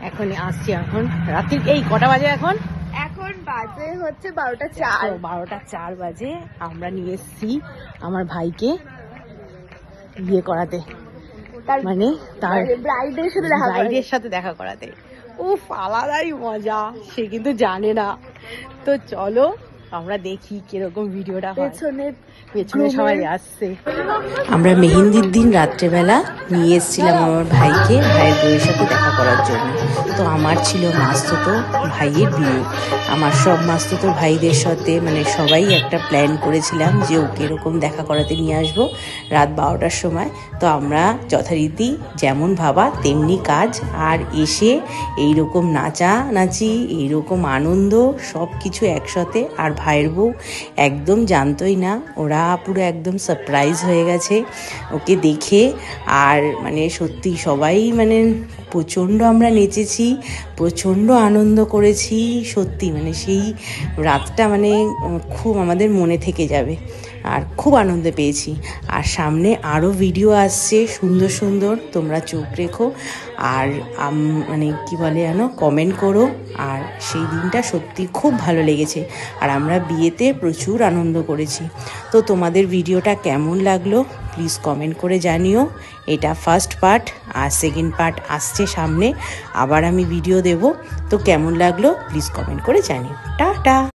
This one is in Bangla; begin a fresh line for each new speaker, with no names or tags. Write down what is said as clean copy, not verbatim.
এখনই আসছি। এখন রাত্রি এই কটা বাজে? এখন
বাজে হচ্ছে 12:04।
12:04 বাজে। আমরা নিয়ে এসছি আমার ভাইকে বিয়ে করাতে, মানে তার ব্রাইডের সাথে দেখা করাতে। উফ, আলাদাই মজা, সে কিন্তু জানে না। তো চলো আমরা দেখি কিরকম ভিডিওটা হয়। পেছনে সবাই আসছে। আমরা মেহেন্দির দিন রাত্রেবেলা নিয়ে এসেছিলাম আমার ভাইকে ভাইয়ের বউয়ের সাথে দেখা করার জন্য। তো আমার ছিল মাসতুতো ভাইয়ের বিয়ে। আমার সব মাসতুতো ভাইদের সাথে মানে সবাই একটা প্ল্যান করেছিলাম যে ওকে এরকম দেখা করাতে নিয়ে আসবো রাত 12টার সময়। তো আমরা যথারীতি যেমন ভাবা তেমনি কাজ, আর এসে এইরকম নাচানাচি, এইরকম আনন্দ সব কিছু একসাথে। আর ভাইয়ের বউ একদম জানতোই না, ওরা পুরো একদম সারপ্রাইজ হয়ে গেছে ওকে দেখে। আর মানে সত্যি সবাই মানে প্রচণ্ড আমরা নেচেছি, প্রচণ্ড আনন্দ করেছি। সত্যি মানে সেই রাতটা মানে খুব আমাদের মনে থেকে যাবে, আর খুব আনন্দ পেয়েছি। আর সামনে আরও ভিডিও আসছে সুন্দর সুন্দর, তোমরা চোখ রেখো। আর মানে কি বলে জানো, কমেন্ট করো। আর সেই দিনটা সত্যি খুব ভালো লেগেছে, আর আমরা বিয়েতে প্রচুর আনন্দ করেছি। তো তোমাদের ভিডিওটা কেমন লাগলো প্লিজ কমেন্ট করে জানিও। এটা ফার্স্ট পার্ট, আর সেকেন্ড পার্ট আসছে সামনে, আবার আমি ভিডিও দেব। তো কেমন লাগলো প্লিজ কমেন্ট করে জানিও। টাটা।